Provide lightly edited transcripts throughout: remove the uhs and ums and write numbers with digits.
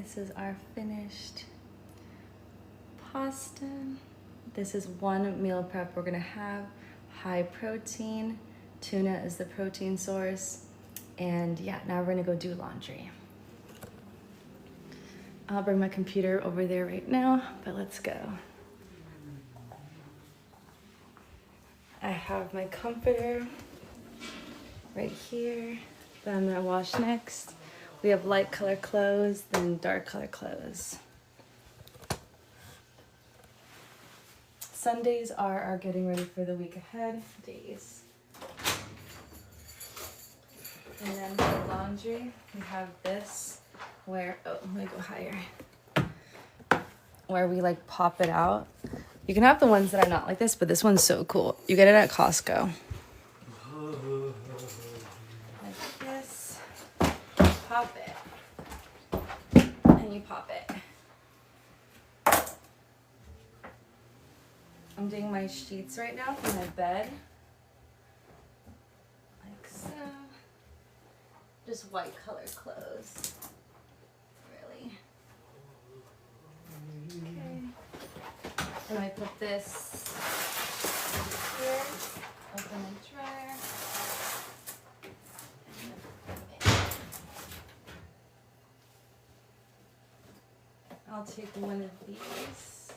This is our finished pasta. This is one meal prep we're gonna have. High protein. Tuna is the protein source. And yeah, now we're gonna go do laundry. I'll bring my computer over there right now, but let's go. I have my comforter right here that I'm gonna wash next. We have light color clothes, then dark color clothes. Sundays are our getting ready for the week ahead days. And then for laundry, we have this where, oh, let me go higher. Where we like pop it out. You can have the ones that are not like this, but this one's so cool. You get it at Costco. Like this. Pop it. And you pop it. I'm doing my sheets right now for my bed. Like so. Just white color clothes. Really. Okay. And I put this here, open the dryer. I'll take one of these.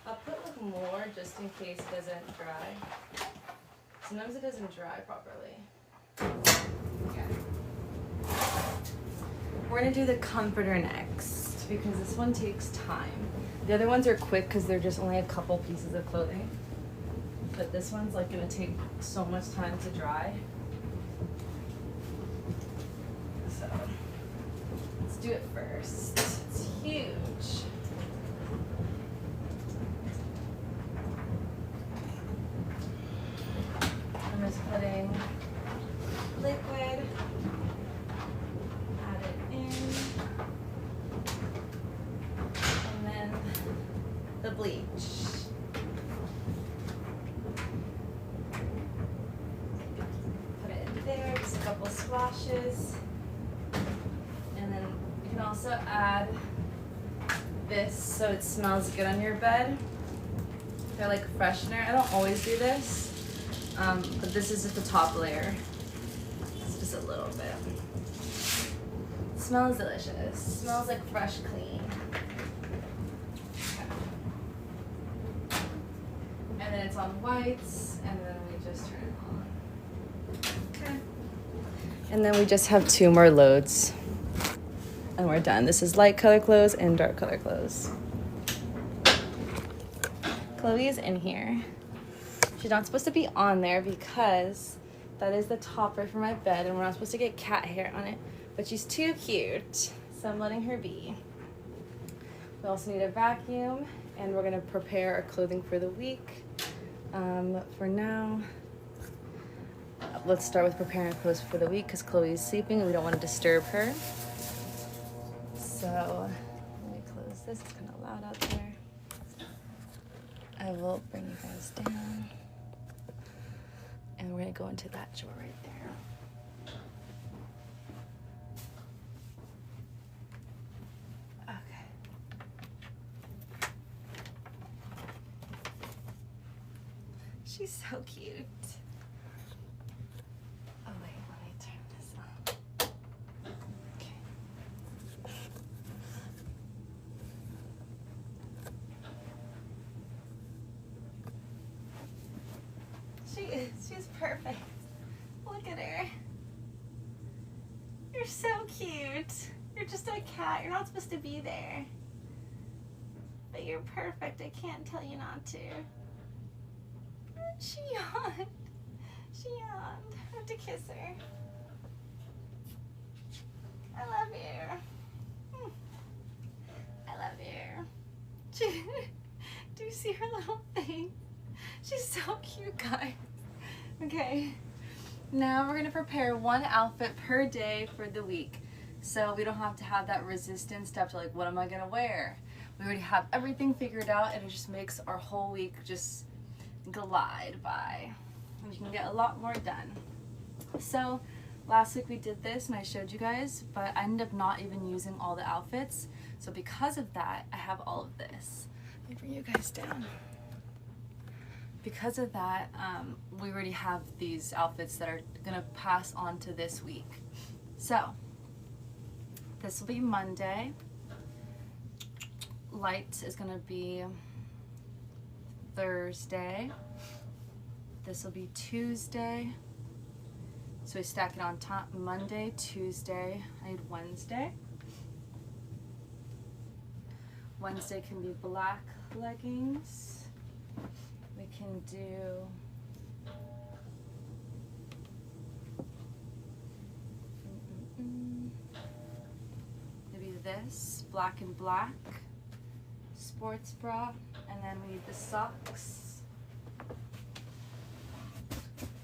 I'll put like more just in case it doesn't dry. Sometimes it doesn't dry properly. Okay. We're gonna do the comforter next because this one takes time. The other ones are quick because they're just only a couple pieces of clothing. But this one's like gonna take so much time to dry. So let's do it first. It's huge. I'm just putting liquid, add it in, and then the bleach. Put it in there, just a couple splashes. And then you can also add this so it smells good on your bed. They're like freshener. I don't always do this. But this is just the top layer. It's just a little bit. It smells delicious. It smells like fresh, clean. Okay. And then it's on whites, and then we just turn it on. Okay. And then we just have 2 more loads. And we're done. This is light color clothes and dark color clothes. Chloe's in here. She's not supposed to be on there because that is the topper for my bed and we're not supposed to get cat hair on it, but she's too cute, so I'm letting her be. We also need a vacuum and we're gonna prepare our clothing for the week. For now, let's start with preparing our clothes for the week because Chloe's sleeping and we don't want to disturb her. So let me close this, it's kind of loud out there. I will bring you guys down. And we're gonna go into that drawer right there. Okay. She's so cute. Oh wait, let me turn this on. Okay. She's perfect. Look at her. You're so cute. You're just a cat. You're not supposed to be there. But you're perfect. I can't tell you not to. She yawned. She yawned. I have to kiss her. I love you. I love you. Do you see her little face? She's so cute, guys. Okay, now we're gonna prepare 1 outfit per day for the week. So we don't have to have that resistance step to like, what am I gonna wear? We already have everything figured out and it just makes our whole week just glide by. And we can get a lot more done. So last week we did this and I showed you guys, but I ended up not even using all the outfits. So because of that, I have all of this. Let me bring you guys down. Because of that, we already have these outfits that are gonna pass on to this week. So this will be Monday. Light is gonna be Thursday. This will be Tuesday. So we stack it on top. Monday, Tuesday, I need Wednesday. Wednesday can be black leggings. We can do maybe this, black and black, sports bra, and then we need the socks.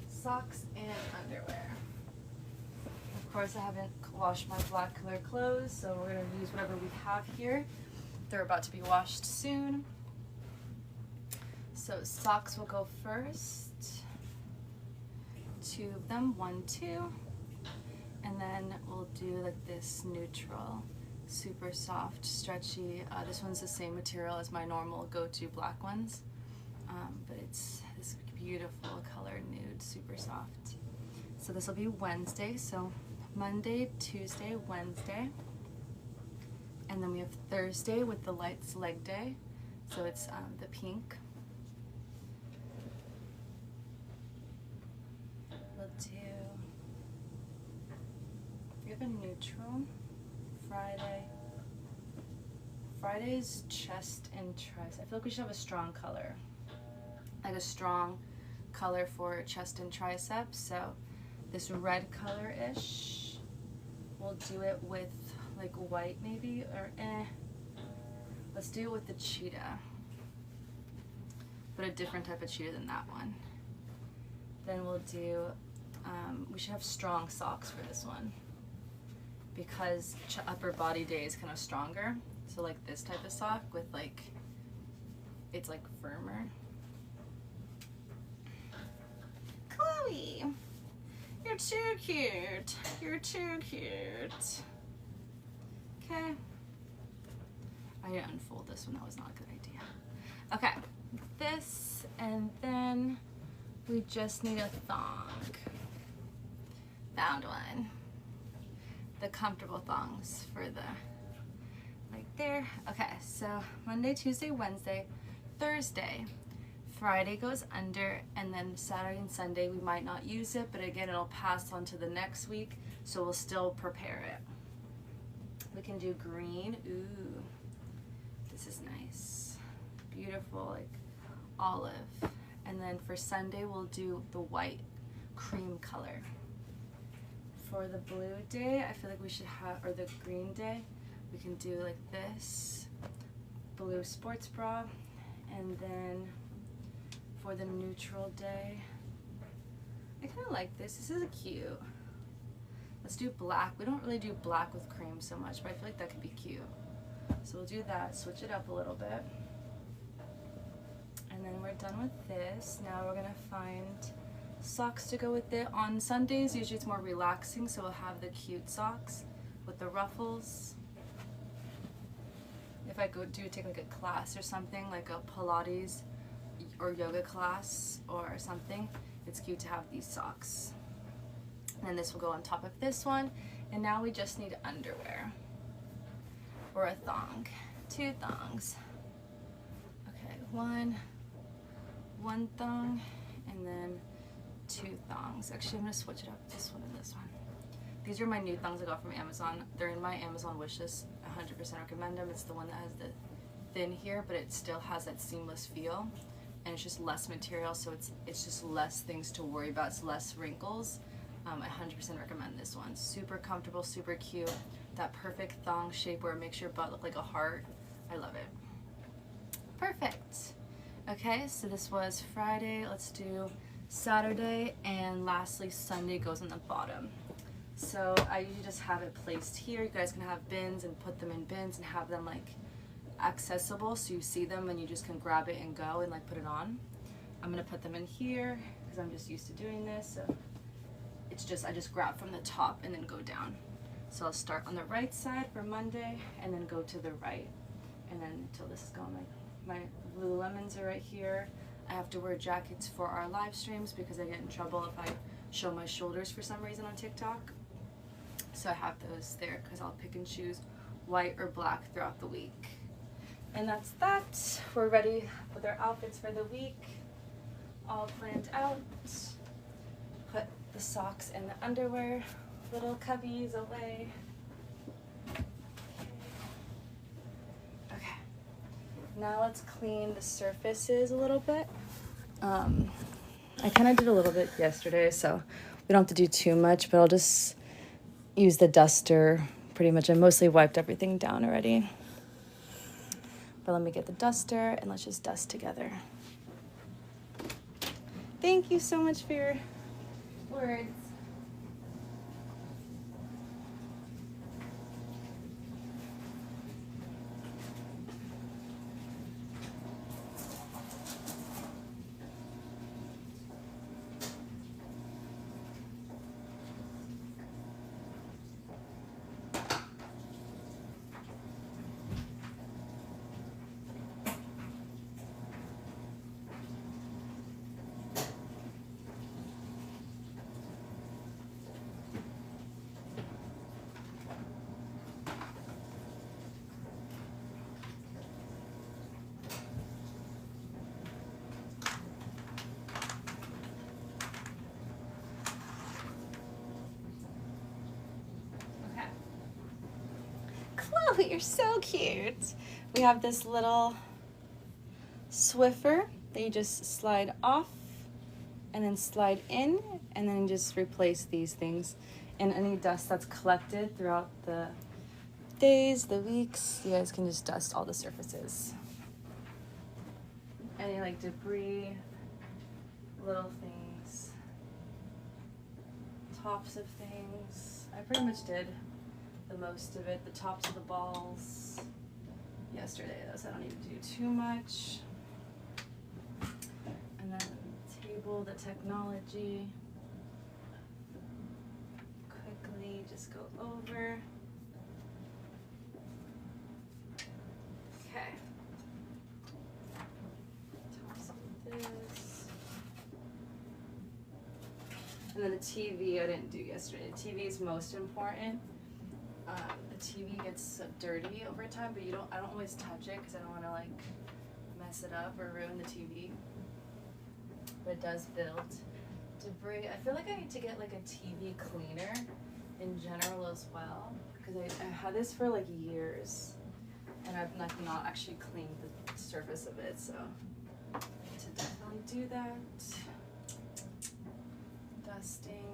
Socks and underwear. Of course, I haven't washed my black color clothes, so we're gonna use whatever we have here. They're about to be washed soon. So socks will go first. 2 of them, 1, 2. And then we'll do like this neutral, super soft, stretchy. This one's the same material as my normal go-to black ones, but it's this beautiful color nude, super soft. So this will be Wednesday. So Monday, Tuesday, Wednesday. And then we have Thursday with the lights leg day. So it's the pink. We'll do, we have a neutral. Friday. Friday's chest and tricep. I feel like we should have a strong color. Like a strong color for chest and triceps. So this red color-ish. We'll do it with like white maybe, or let's do it with the cheetah, but a different type of cheetah than that one. Then we'll do, we should have strong socks for this one because upper body day is kind of stronger. So like this type of sock with like, it's like firmer. Chloe, you're too cute. You're too cute. Okay. I need to unfold this one. That was not a good idea. Okay. This, and then we just need a thong. Found one. The comfortable thongs for the, like there. Okay, so Monday, Tuesday, Wednesday, Thursday. Friday goes under, and then Saturday and Sunday we might not use it, but again it'll pass on to the next week, so we'll still prepare it. We can do green. Ooh, this is nice. Beautiful, like olive. And then for Sunday we'll do the white cream color. For the blue day, I feel like we should have, or the green day, we can do like this blue sports bra. And then for the neutral day, I kind of like this. This is cute. Let's do black. We don't really do black with cream so much, but I feel like that could be cute. So we'll do that, switch it up a little bit. And then we're done with this. Now we're gonna find socks to go with it. On Sundays, usually it's more relaxing, so we'll have the cute socks with the ruffles. If I take like a class or something, like a Pilates or yoga class or something, it's cute to have these socks. And then this will go on top of this one. And now we just need underwear or a thong. 2 thongs. Okay, one thong, and then 2 thongs. Actually, I'm gonna switch it up, this one and this one. These are my new thongs I got from Amazon. They're in my Amazon wishlist. 100% recommend them. It's the one that has the thin here, but it still has that seamless feel, and it's just less material, so it's just less things to worry about. It's less wrinkles. I 100% recommend this one. Super comfortable, super cute. That perfect thong shape where it makes your butt look like a heart. I love it. Perfect. Okay, so this was Friday. Let's do Saturday, and lastly Sunday goes on the bottom. So I usually just have it placed here. You guys can have bins and put them in bins and have them like accessible so you see them and you just can grab it and go and like put it on. I'm gonna put them in here because I'm just used to doing this. So It's just, I just grab from the top and then go down. So I'll start on the right side for Monday and then go to the right. And then until this is gone, my Lululemons are right here. I have to wear jackets for our live streams because I get in trouble if I show my shoulders for some reason on TikTok. So I have those there because I'll pick and choose white or black throughout the week. And that's that. We're ready with our outfits for the week. All planned out. Put the socks and the underwear, little cubbies away. Okay. Now let's clean the surfaces a little bit. I kind of did a little bit yesterday, so we don't have to do too much, but I'll just use the duster pretty much. I mostly wiped everything down already. But let me get the duster and let's just dust together. Thank you so much for your words. Chloe, you're so cute. We have this little Swiffer that you just slide off and then slide in, and then just replace these things. And any dust that's collected throughout the days, the weeks, you guys can just dust all the surfaces. Any like debris, little things, tops of things. I pretty much did the most of it, the tops of the balls yesterday, so I don't need to do too much. And then the table, the technology. Quickly just go over. Okay. Tops of this. And then the TV I didn't do yesterday. The TV is most important. The TV gets so dirty over time, but I don't always touch it because I don't want to like mess it up or ruin the TV. But it does build debris. I feel like I need to get like a TV cleaner in general as well, because I had this for like years and I've not actually cleaned the surface of it, so I need to definitely do that. Dusting.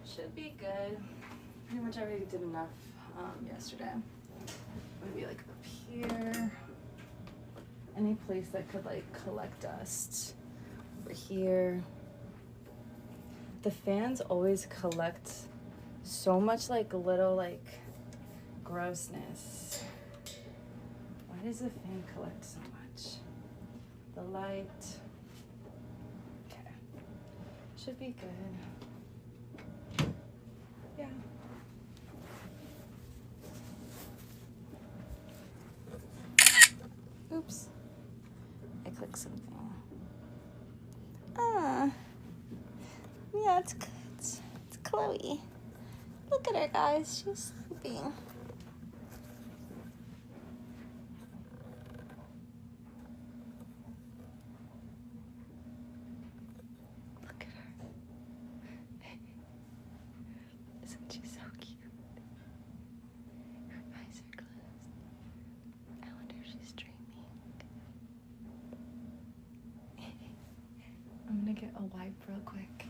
Should be good. Pretty much already did enough yesterday. Maybe like up here. Any place that could like collect dust. Over here. The fans always collect so much like little like grossness. Why does the fan collect so much? The light. Okay. Should be good. Yeah. Oops. I clicked something. Yeah, it's Chloe. Look at her, guys. She's sleeping. Look at her. Isn't she so cute? Her eyes are closed. I wonder if she's dreaming. I'm gonna get a wipe real quick.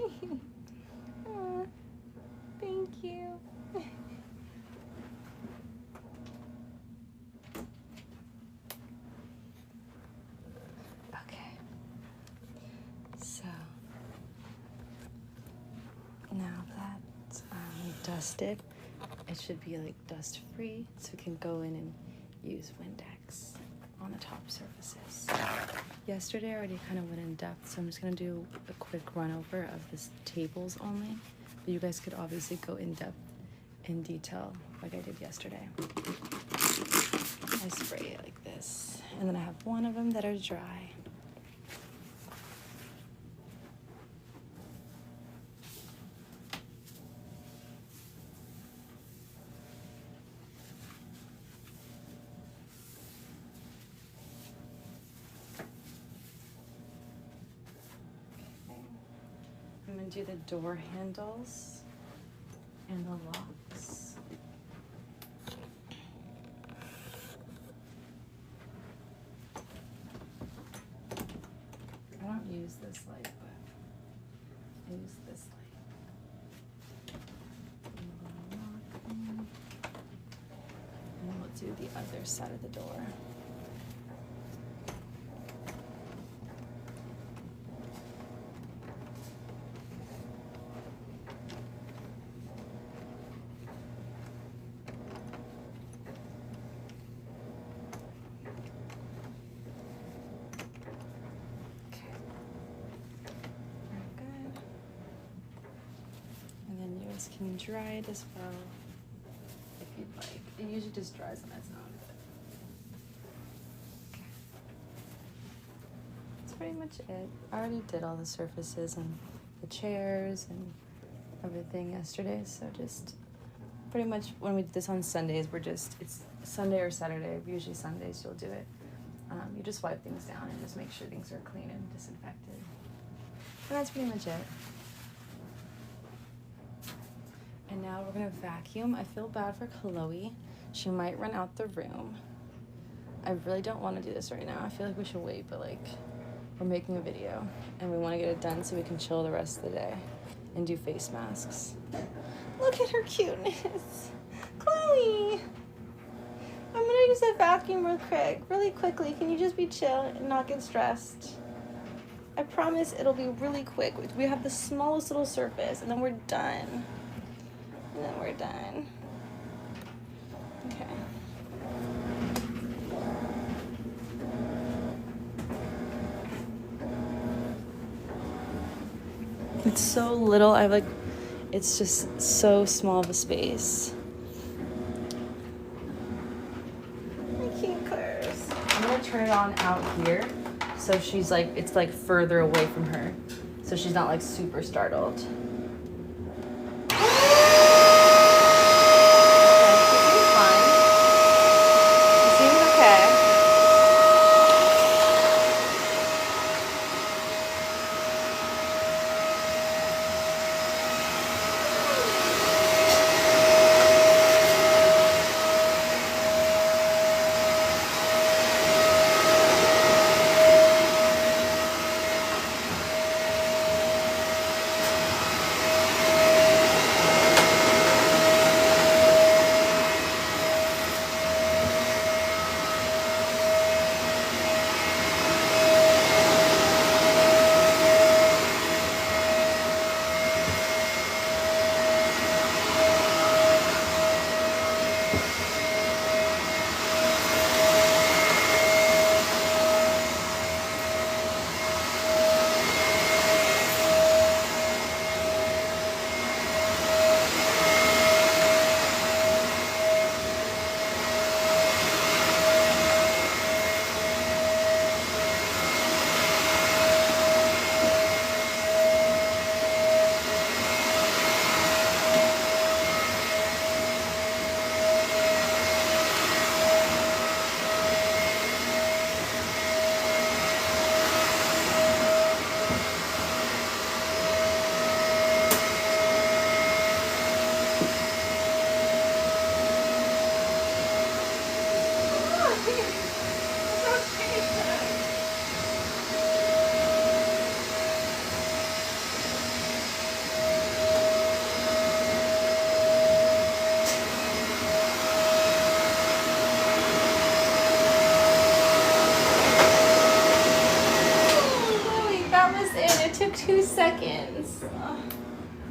Aw, thank you. Okay. So now that dusted, it should be like dust free, so we can go in and use Windex on the top surfaces. Yesterday I already kind of went in depth, so I'm just gonna do a quick run over of this tables only, but you guys could obviously go in depth in detail like I did yesterday. I spray it like this, and then I have one of them that are dry. I'm gonna do the door handles and the locks. I don't use this light, but I use this light. And then we'll do the other side of the door. Can dry it as well if you'd like. It usually just dries on its own. Okay. That's pretty much it. I already did all the surfaces and the chairs and everything yesterday, so just pretty much when we do this on Sundays, it's Sunday or Saturday, usually Sundays you'll do it. You just wipe things down and just make sure things are clean and disinfected. And that's pretty much it. And now we're gonna vacuum. I feel bad for Chloe. She might run out the room. I really don't want to do this right now. I feel like we should wait, but like we're making a video and we want to get it done so we can chill the rest of the day and do face masks. Look at her cuteness. Chloe! I'm gonna use the vacuum really quickly. Can you just be chill and not get stressed? I promise it'll be really quick. We have the smallest little surface and then we're done. And then we're done. Okay. It's so little. It's just so small of a space. My cute curves. I'm gonna turn it on out here, so she's like, it's like further away from her, so she's not like super startled. guys.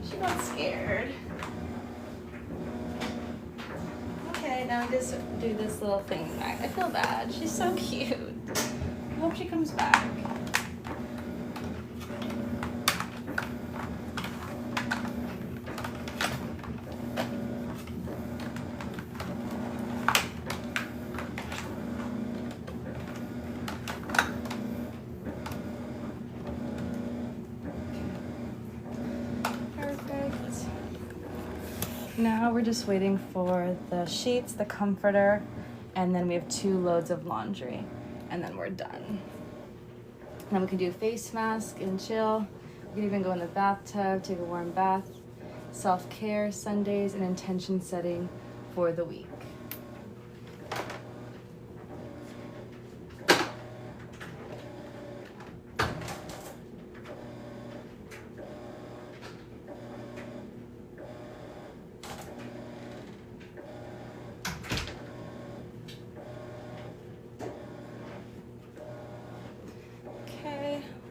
She got scared. Okay, now we just do this little thing back. I feel bad. She's so cute. I hope she comes back. Now we're just waiting for the sheets, the comforter, and then we have 2 loads of laundry, and then we're done. Then we can do face mask and chill. We can even go in the bathtub, take a warm bath, self-care Sundays, and intention setting for the week.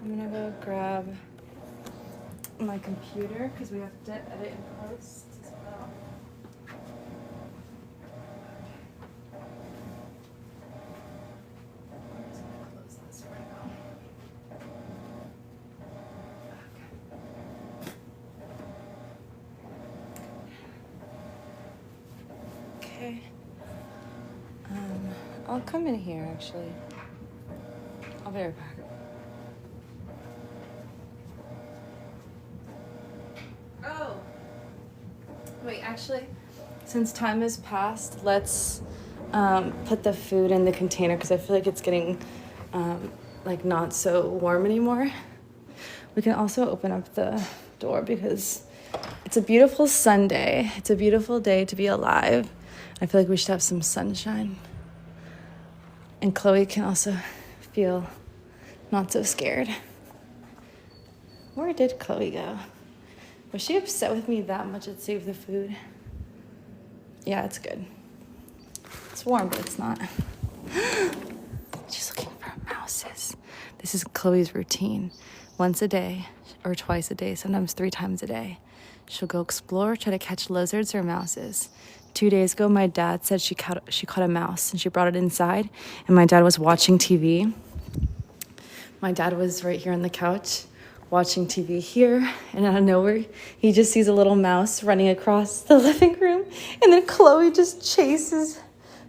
I'm gonna go grab my computer because we have to edit and post as well. I'm just gonna close this for now. Okay. I'll come in here actually. I'll be right back. Wait, actually, since time has passed, let's put the food in the container because I feel like it's getting like not so warm anymore. We can also open up the door because it's a beautiful Sunday. It's a beautiful day to be alive. I feel like we should have some sunshine. And Chloe can also feel not so scared. Where did Chloe go? Was she upset with me that much at Save the Food? Yeah, it's good. It's warm, but it's not. She's looking for mouses. This is Chloe's routine. Once a day, or twice a day, sometimes 3 times a day. She'll go explore, try to catch lizards or mouses. 2 days ago, my dad said she caught a mouse, and she brought it inside, and my dad was watching TV. My dad was right here on the couch, watching TV here, and out of nowhere, he just sees a little mouse running across the living room, and then Chloe just chases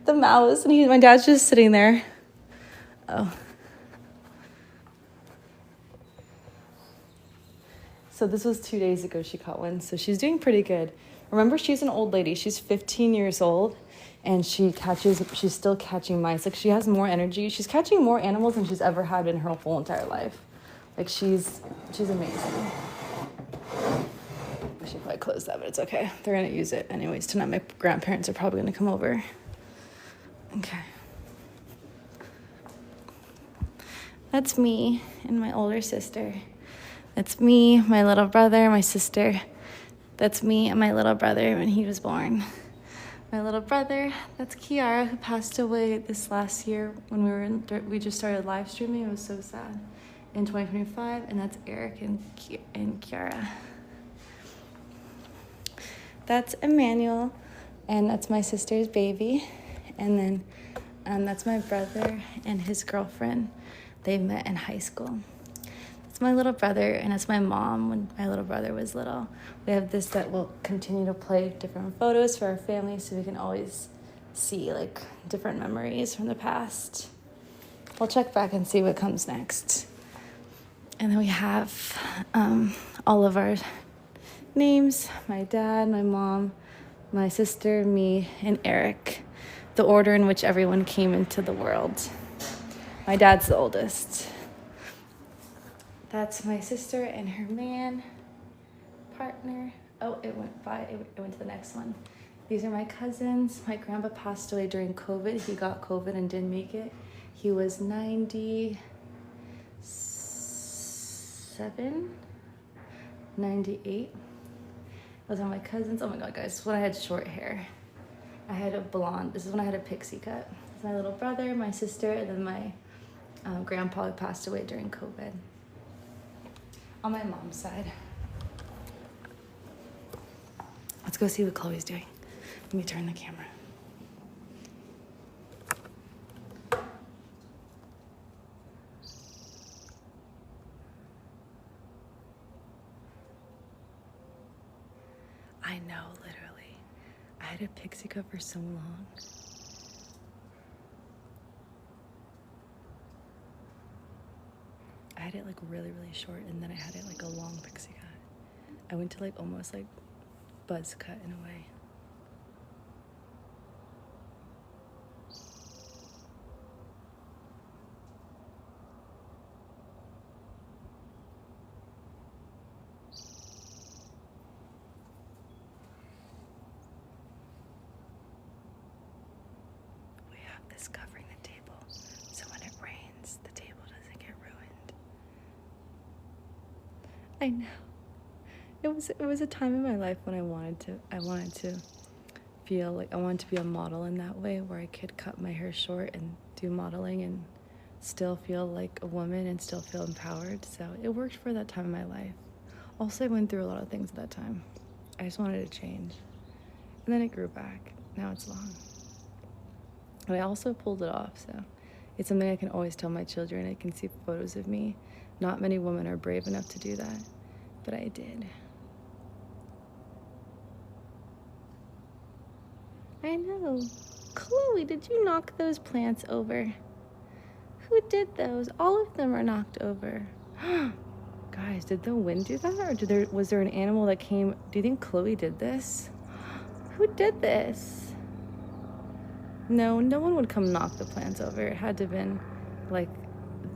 the mouse, and my dad's just sitting there. Oh. So this was 2 days ago she caught one, so she's doing pretty good. Remember, she's an old lady. She's 15 years old, and she's still catching mice. Like, she has more energy. She's catching more animals than she's ever had in her whole entire life. Like, she's amazing. I should probably close that, but it's okay. They're gonna use it anyways. Tonight my grandparents are probably gonna come over. Okay. That's me and my older sister. That's me, my little brother, my sister. That's me and my little brother when he was born. My little brother, that's Kiara, who passed away this last year when we just started live streaming. It was so sad. In 2025, and that's Eric and Kiara. That's Emmanuel, and that's my sister's baby. And then that's my brother and his girlfriend. They met in high school. That's my little brother, and that's my mom when my little brother was little. We have this that will continue to play different photos for our family so we can always see like different memories from the past. We'll check back and see what comes next. And then we have all of our names, my dad, my mom, my sister, me, and Eric, the order in which everyone came into the world. My dad's the oldest. That's my sister and her man, partner. Oh, it went to the next one. These are my cousins. My grandpa passed away during COVID. He got COVID and didn't make it. He was 98. Those are my cousins. Oh my god, guys, this is when I had short hair. I had a blonde. This is when I had a pixie cut. This is my little brother, my sister, and then my grandpa who passed away during COVID. On my mom's side. go see what Chloe's doing. Let me turn the camera. I know, literally. I had a pixie cut for so long. I had it like really, really short, and then I had it like a long pixie cut. I went to like almost like buzz cut in a way. We have this covering the table, so when it rains, the table doesn't get ruined. I know. It was a time in my life when I wanted to feel like I wanted to be a model in that way, where I could cut my hair short and do modeling and still feel like a woman and still feel empowered. So it worked for that time in my life. Also, I went through a lot of things at that time. I just wanted to change. And then it grew back. Now it's long. And I also pulled it off, so it's something I can always tell my children. I can see photos of me. Not many women are brave enough to do that, but I did. I know. Chloe, did you knock those plants over? Who did those? All of them are knocked over. Guys, did the wind do that? Or was there an animal that came? Do you think Chloe did this? Who did this? No one would come knock the plants over. It had to have been like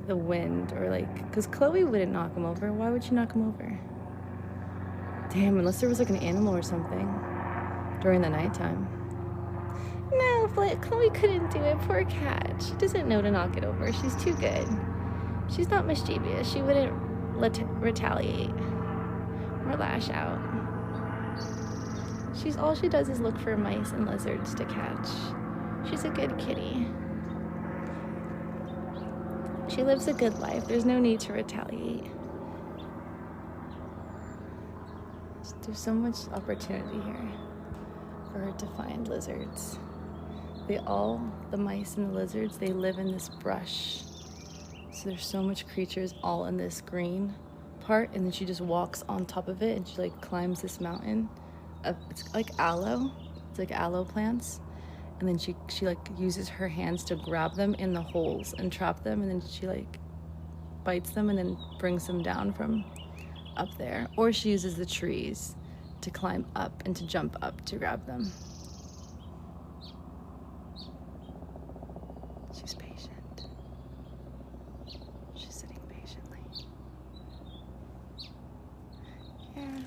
the wind, or like, because Chloe wouldn't knock them over. Why would she knock them over? Damn, unless there was like an animal or something during the nighttime. No, Chloe couldn't do it. Poor cat. She doesn't know to knock it over. She's too good. She's not mischievous. She wouldn't retaliate or lash out. All she does is look for mice and lizards to catch. She's a good kitty. She lives a good life. There's no need to retaliate. There's so much opportunity here for her to find lizards. The mice and the lizards, they live in this brush. So there's so much creatures all in this green part, and then she just walks on top of it and she like climbs this mountain. It's like aloe. It's like aloe plants. And then she like uses her hands to grab them in the holes and trap them, and then she like bites them and then brings them down from up there. Or she uses the trees to climb up and to jump up to grab them. She's patient. She's sitting patiently. Yeah.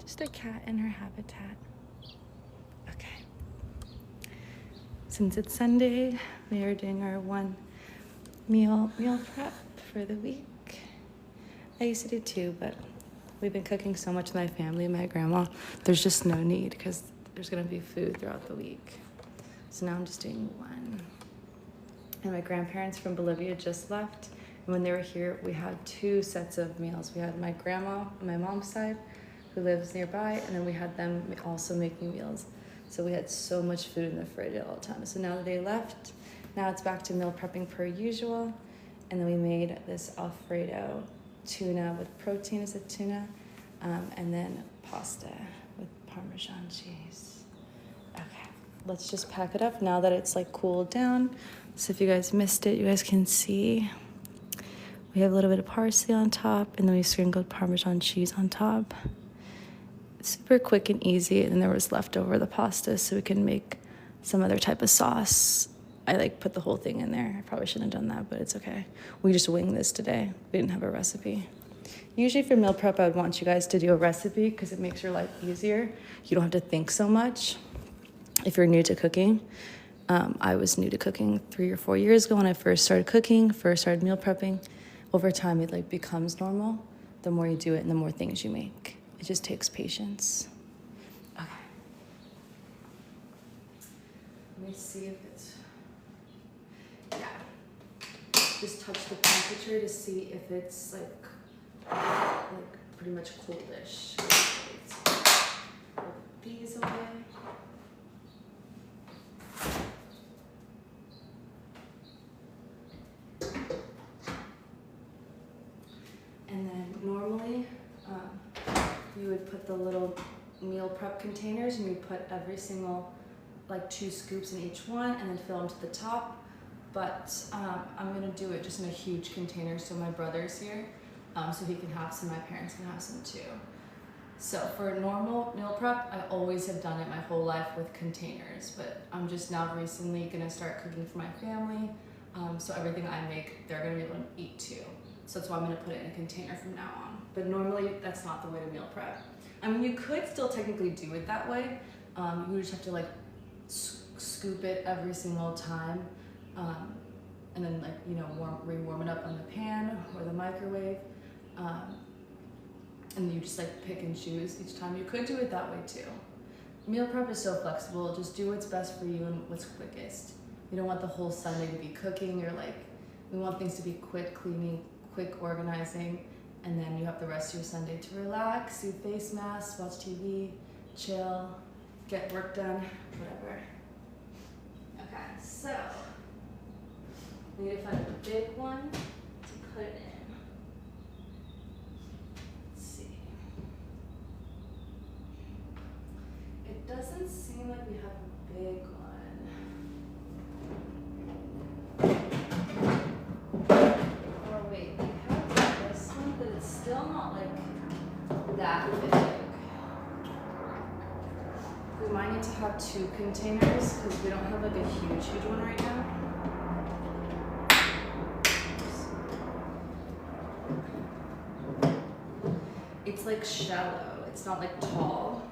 Just a cat in her habitat. Okay. Since it's Sunday, we are doing our one meal prep for the week. I used to do 2, but we've been cooking so much with my family and my grandma. There's just no need because there's gonna be food throughout the week. So now I'm just doing 1. And my grandparents from Bolivia just left. And when they were here, we had 2 sets of meals. We had my grandma on my mom's side, who lives nearby, and then we had them also making meals. So we had so much food in the fridge at all times. So now that they left, now it's back to meal prepping per usual. And then we made this Alfredo tuna with protein, is it tuna? And then pasta with Parmesan cheese. Okay, let's just pack it up now that it's like cooled down. So if you guys missed it, you guys can see. We have a little bit of parsley on top, and then we sprinkled Parmesan cheese on top. Super quick and easy, and then there was leftover the pasta, so we can make some other type of sauce. I like put the whole thing in there. I probably shouldn't have done that, but it's okay. We just winged this today. We didn't have a recipe. Usually for meal prep, I would want you guys to do a recipe because it makes your life easier. You don't have to think so much. If you're new to cooking, I was new to cooking 3 or 4 years ago when I first started cooking, first started meal prepping. Over time, it like becomes normal. The more you do it and the more things you make. It just takes patience. Okay. Let me see if it's, yeah. Just touch the temperature to see if it's like pretty much cooldish. Put these away. And then normally you would put the little meal prep containers and you put every single, like 2 scoops in each one and then fill them to the top. But I'm gonna do it just in a huge container so my brother's here, so he can have some, my parents can have some too. So for normal meal prep, I always have done it my whole life with containers, but I'm just now recently gonna start cooking for my family. So everything I make, they're gonna be able to eat too. So that's why I'm gonna put it in a container from now on. But normally that's not the way to meal prep. I mean, you could still technically do it that way. You just have to like scoop it every single time. And then like, you know, re-warm it up on the pan or the microwave. And you just like pick and choose each time. You could do it that way too. Meal prep is so flexible. Just do what's best for you and what's quickest. You don't want the whole Sunday to be cooking, or like, we want things to be quick cleaning, quick organizing, and then you have the rest of your Sunday to relax, do face masks, watch TV, chill, get work done, whatever. Okay, so we need to find a big one to put it in. Let's see. It doesn't seem like we have a big one. Or wait, we have this one, but it's still not like that big. We might need to have 2 containers because we don't have like a huge one right now. It's like shallow, it's not like tall.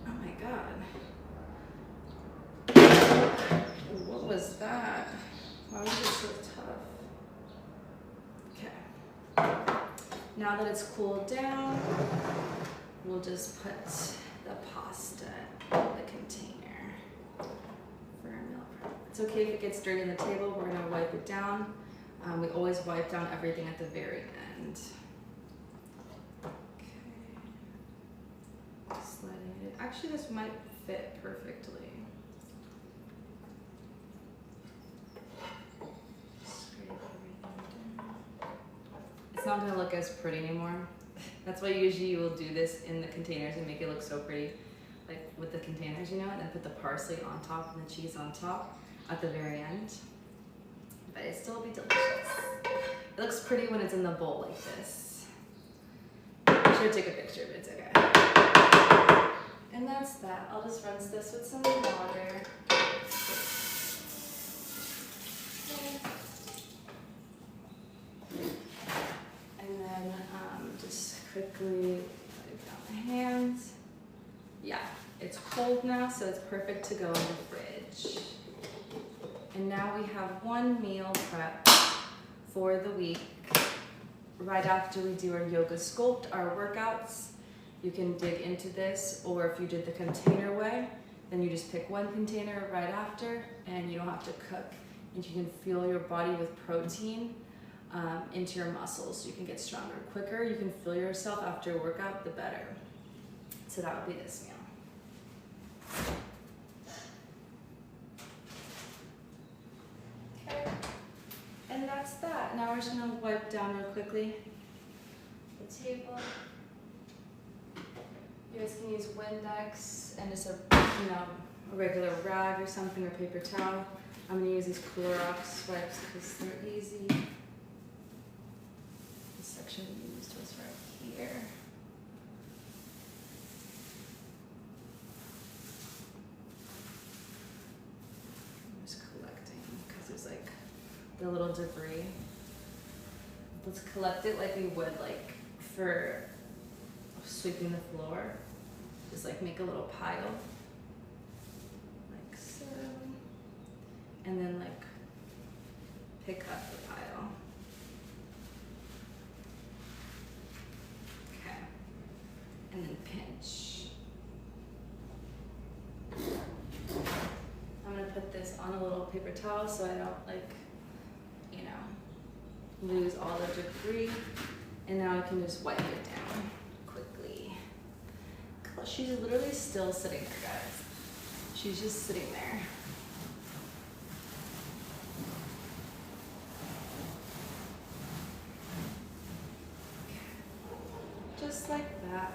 Oh my God. What was that? Why was it so tough? Okay. Now that it's cooled down, we'll just put the pasta in the container for our meal prep. It's okay if it gets dirty on the table, we're gonna wipe it down. We always wipe down everything at the very end. Okay. Sliding it in. Actually, this might fit perfectly. Scrape everything down. It's not gonna look as pretty anymore. That's why usually you will do this in the containers and make it look so pretty, like with the containers, you know, and then put the parsley on top and the cheese on top at the very end. But it still will be delicious. It looks pretty when it's in the bowl like this. I should take a picture, but it's okay. And that's that. I'll just rinse this with some water. And then just quickly wipe down the hands. Yeah, it's cold now, so it's perfect to go in the fridge. And now we have 1 meal prep for the week. Right after we do our yoga sculpt, our workouts, you can dig into this, or if you did the container way, then you just pick 1 container right after and you don't have to cook. And you can fuel your body with protein into your muscles so you can get stronger quicker. You can fuel yourself after a workout, the better. So that would be this meal. Okay, and that's that. Now we're just gonna wipe down real quickly the table. You guys can use Windex and just a regular rag or something, or paper towel. I'm gonna use these Clorox wipes because they're easy. This section we used was right here. I'm just collecting because there's like the little debris. Let's collect it like we would like for sweeping the floor. Just like make a little pile, like so, and then like pick up the pile. Okay, and then pinch. I'm gonna put this on a little paper towel so I don't lose all the debris. And now I can just wipe it down quickly. She's literally still sitting there, guys. She's just sitting there. Just like that.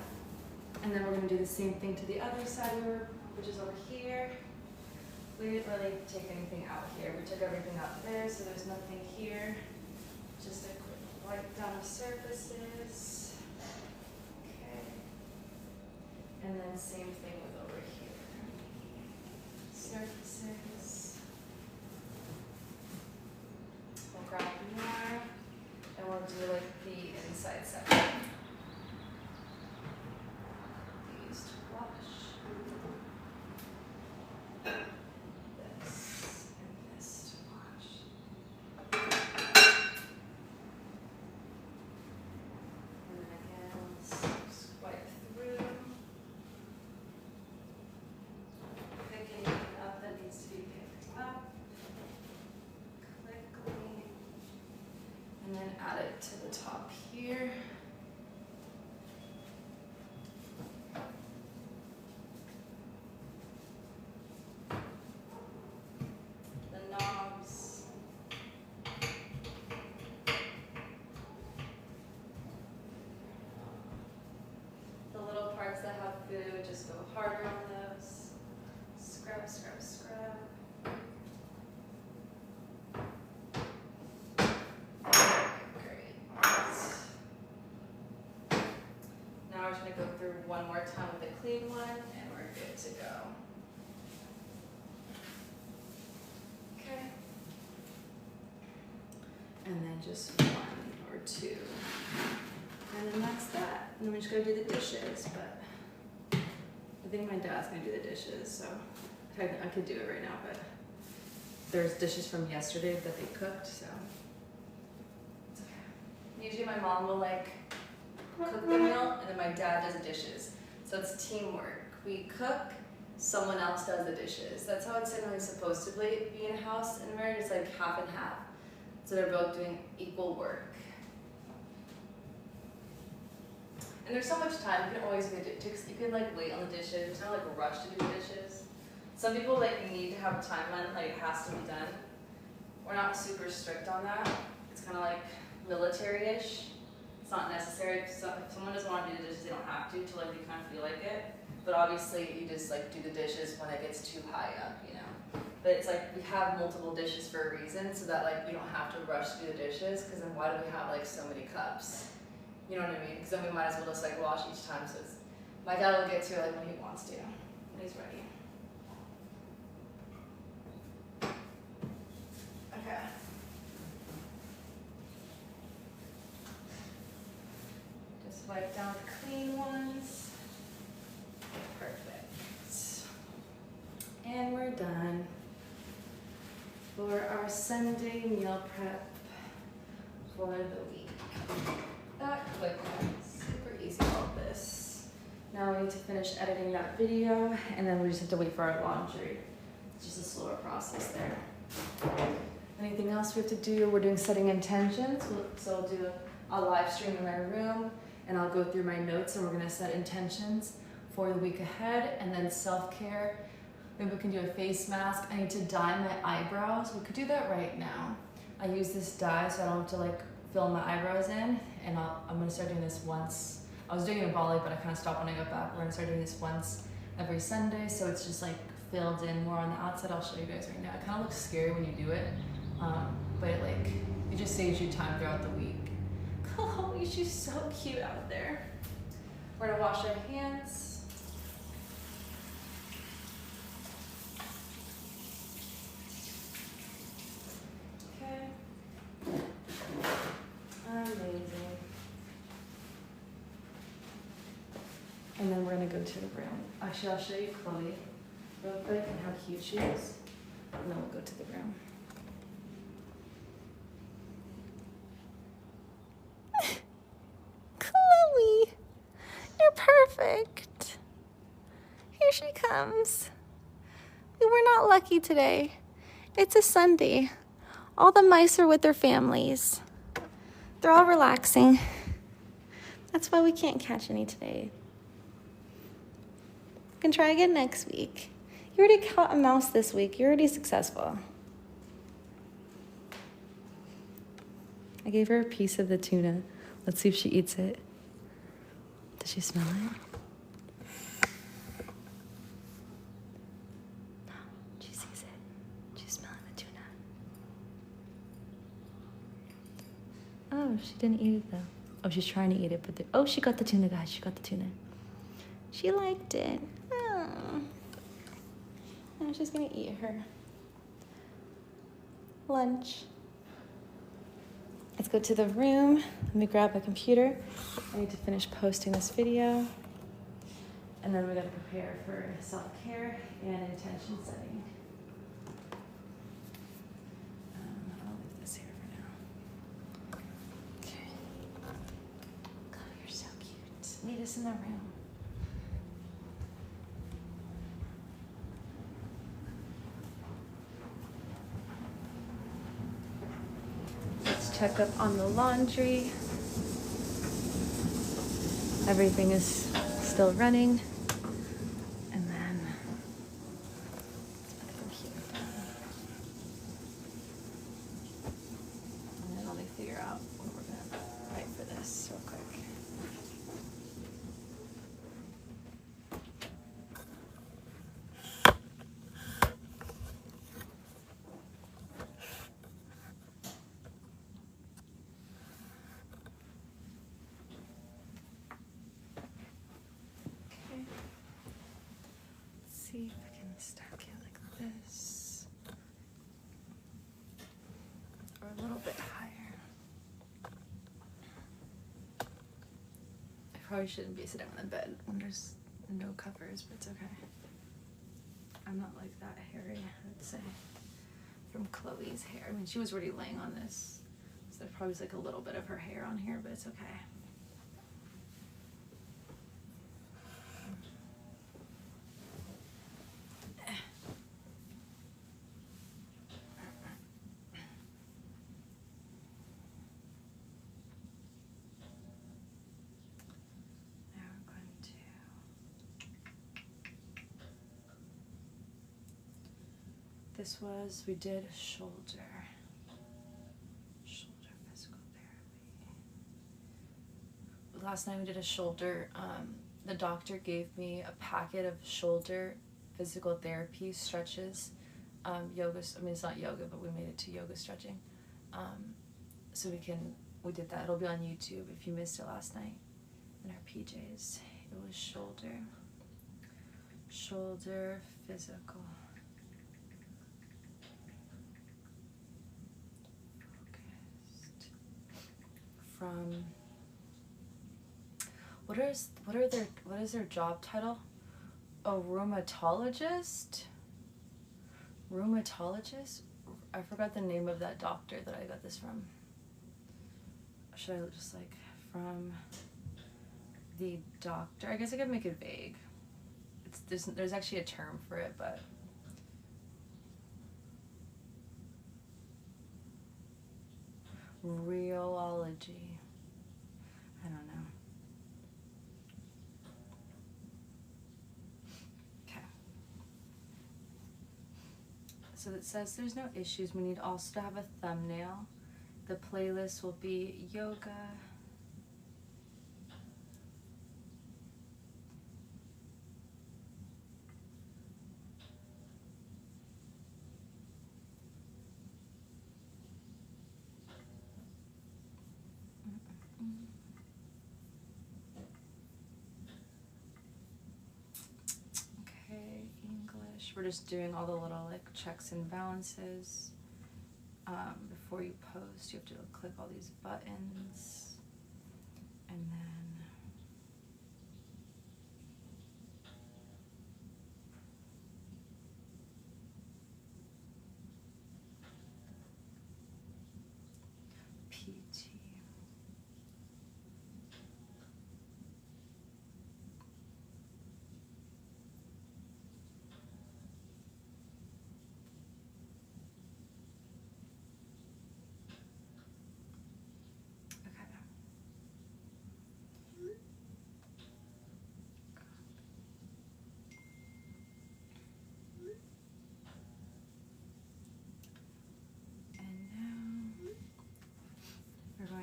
And then we're gonna do the same thing to the other side of her, which is over here. We didn't really take anything out here. We took everything out there, so there's nothing here. Just a quick wipe down the surfaces. Okay. And then same thing with over here. Surfaces. We'll grab more, and we'll do like the inside section. These to wash. This and this to wash. And then again, let's wipe through. Pick anything up that needs to be picked up quickly. And then add it to the top here. The knobs. The little parts that have food, just go harder on those. Scrub, scrub, scrub. Great. Now we're just gonna go through one more time with a clean one, and we're good to go. Okay. And then just one or two. And then that's that. And then we're just gonna do the dishes, but I think my dad's gonna do the dishes, so I could do it right now, but there's dishes from yesterday that they cooked, so it's okay. Usually my mom will like cook the meal, and then my dad does the dishes. So it's teamwork. We cook, someone else does the dishes. That's how it's generally supposed to be in a house in a marriage. It's like half and half. So they're both doing equal work. And there's so much time, you can always get it. You can like wait on the dishes. There's no like rush to do the dishes. Some people like need to have a timeline, like it has to be done. We're not super strict on that. It's kind of like military-ish. It's not necessary. If someone doesn't want to do the dishes, they don't have to like they kind of feel like it. But obviously you just like do the dishes when it gets too high up, you know. But it's like we have multiple dishes for a reason, so that like we don't have to rush to do the dishes, because then why do we have like so many cups? You know what I mean? Because then we might as well just like wash each time. So it's, my dad will get to it like when he wants to, when he's ready. Okay. Just wipe down the clean ones. Perfect. And we're done for our Sunday meal prep for the week. That quick one, super easy all of this. Now we need to finish editing that video, and then we just have to wait for our laundry. It's just a slower process there. Anything else we have to do? We're doing setting intentions. So I'll do a live stream in my room, and I'll go through my notes, and we're gonna set intentions for the week ahead, and then self-care. Maybe we can do a face mask. I need to dye my eyebrows. We could do that right now. I use this dye so I don't have to like fill my eyebrows in, and I'm gonna start doing this once. I was doing it in Bali, but I kind of stopped when I got back. We're gonna start doing this once every Sunday, so it's just like filled in more on the outside. I'll show you guys right now. It kind of looks scary when you do it, but it just saves you time throughout the week. Chloe, she's so cute out there. We're gonna wash our hands. Okay. Amazing. And then we're gonna go to the room. Actually, I'll show you Chloe real quick and how cute she is. And then we'll go to the room. Chloe, you're perfect. Here she comes. We were not lucky today. It's a Sunday. All the mice are with their families. They're all relaxing. That's why we can't catch any today. We can try again next week. You already caught a mouse this week. You're already successful. I gave her a piece of the tuna. Let's see if she eats it. Does she smell it? No, she sees it. She's smelling the tuna. Oh, she didn't eat it though. Oh, she's trying to eat it, but oh, she got the tuna, guys. She got the tuna. She liked it. Oh. Now she's gonna eat her lunch. Let's go to the room. Let me grab my computer. I need to finish posting this video. And then we gotta prepare for self-care and intention setting. I'll leave this here for now. Okay. God, you're so cute. Meet us in the room. Check up on the laundry. Everything is still running. And then let's put the computer down. And then let me figure out what we're gonna write for this real quick. See if I can stack it like this, or a little bit higher. I probably shouldn't be sitting on the bed when there's no covers, but it's okay. I'm not like that hairy, I would say, from Chloe's hair. I mean, she was already laying on this, so there probably was like a little bit of her hair on here, but it's okay. This was, we did shoulder physical therapy. Last night we did a shoulder, the doctor gave me a packet of shoulder physical therapy stretches, yoga, I mean it's not yoga, but we made it to yoga stretching. So we did that, it'll be on YouTube if you missed it last night in our PJs. It was shoulder physical. From what is their job title? A rheumatologist? I forgot the name of that doctor that I got this from. Should I just like from the doctor? I guess I could make it vague. There's actually a term for it, but rheology. I don't know. Okay. So it says there's no issues. We need also to have a thumbnail. The playlist will be yoga. We're just doing all the little like checks and balances. Before you post, you have to click all these buttons, and then PT.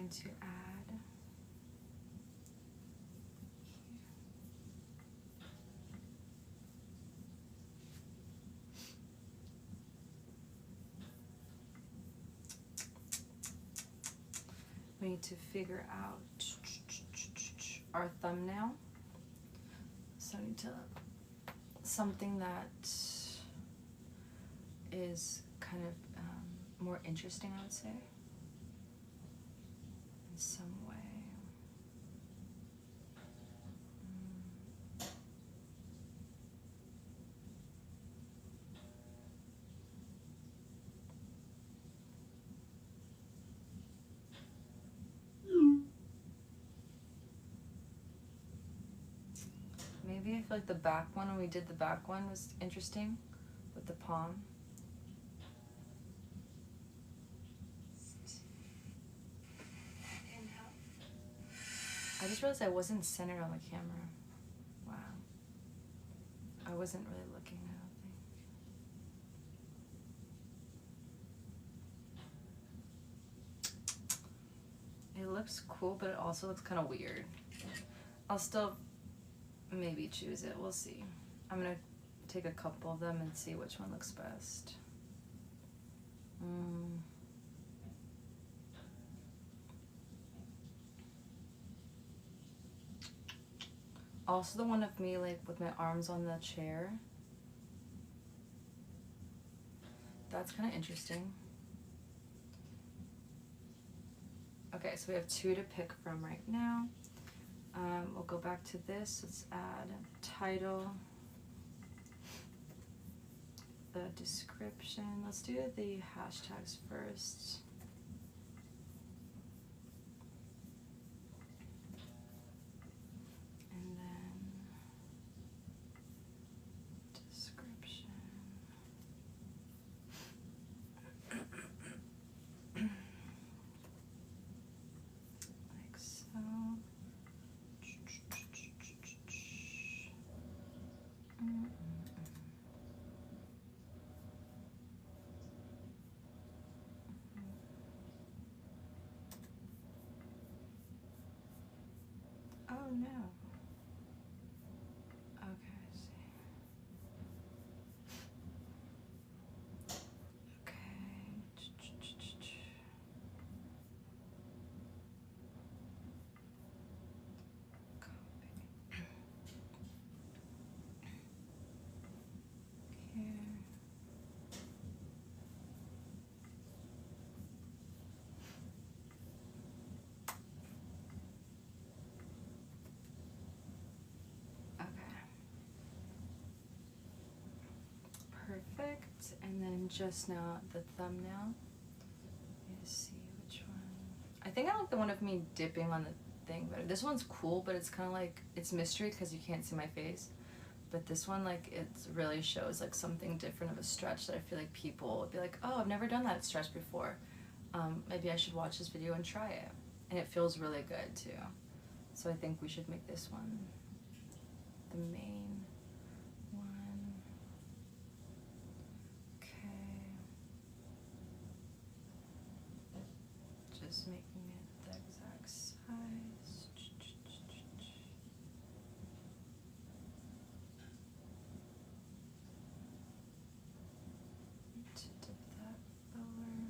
going to add we need to figure out our thumbnail. So I need to, something that is kind of more interesting, I would say, in some way. Maybe I feel like the back one, when we did the back one, was interesting with the palm. I just realized I wasn't centered on the camera. Wow. I wasn't really looking, I don't think. It looks cool, but it also looks kind of weird. I'll still maybe choose it. We'll see. I'm gonna take a couple of them and see which one looks best. Also the one of me like with my arms on the chair. That's kind of interesting. Okay, so we have 2 to pick from right now. We'll go back to this. Let's add title, the description. Let's do the hashtags first. And then description. Like so. Oh no. Okay, I see. Okay. Copy. Here. Perfect. And then just now the thumbnail. Let's see which one. I think I like the one of me dipping on the thing better. This one's cool, but it's kind of like, it's mystery because you can't see my face. But this one, like, it really shows like something different of a stretch that I feel like people would be like, oh, I've never done that stretch before. Maybe I should watch this video and try it. And it feels really good too. So I think we should make this one the main one. Okay. Just making it the exact size. To dip that color.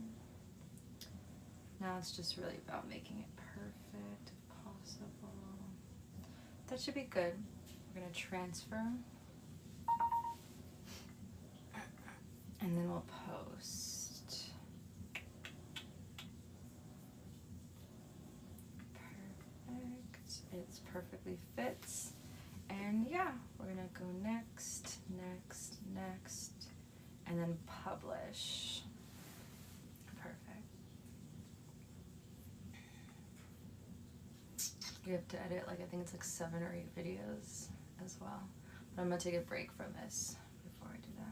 Now it's just really about making it perfect if possible. That should be good. We're gonna transfer. And then we'll post. Perfect. It's perfectly fits. And yeah, we're gonna go next, next, next, and then publish. Perfect. You have to edit, like, I think it's like 7 or 8 videos as well. But I'm gonna take a break from this before I do that.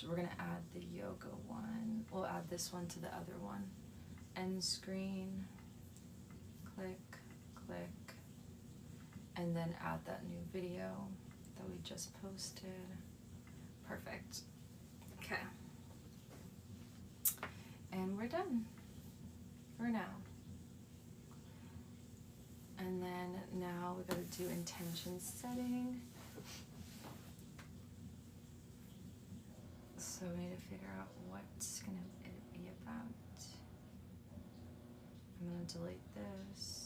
We're gonna add the yoga one. We'll add this one to the other one. End screen, click, click, and then add that new video that we just posted. Perfect. Okay. And we're done for now. And then now we gotta do intention setting. So we need to figure out what's gonna it be about. I'm gonna delete this.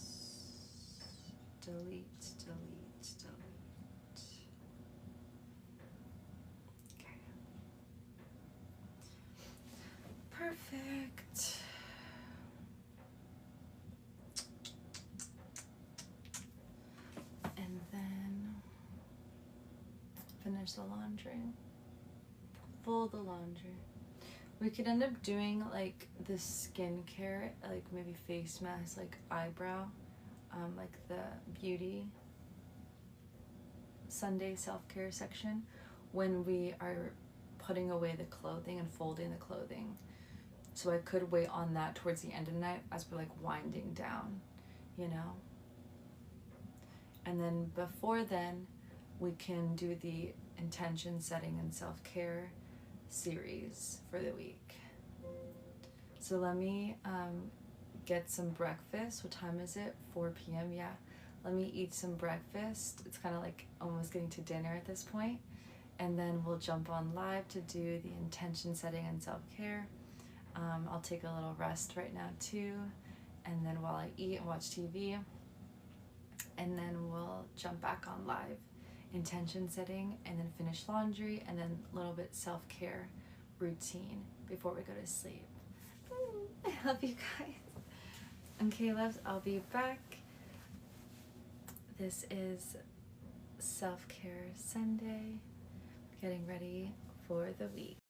Delete. Okay. Perfect. And then finish the laundry. Fold the laundry. We could end up doing like the skincare, like maybe face mask, like Eyebrow, like the beauty Sunday self-care section when we are putting away the clothing and folding the clothing. So I could wait on that towards the end of the night as we're like winding down, you know? And then before then, we can do the intention setting and self-care series for the week. So let me get some breakfast. What time is it? 4 p.m. Yeah. Let me eat some breakfast. It's kind of like almost getting to dinner at this point. And then we'll jump on live to do the intention setting and self-care. I'll take a little rest right now too. And then while I eat and watch TV, and then we'll jump back on live, intention setting, and then finish laundry, and then a little bit self-care routine before we go to sleep. I love you guys. Okay, loves, I'll be back. This is Self-Care Sunday, getting ready for the week.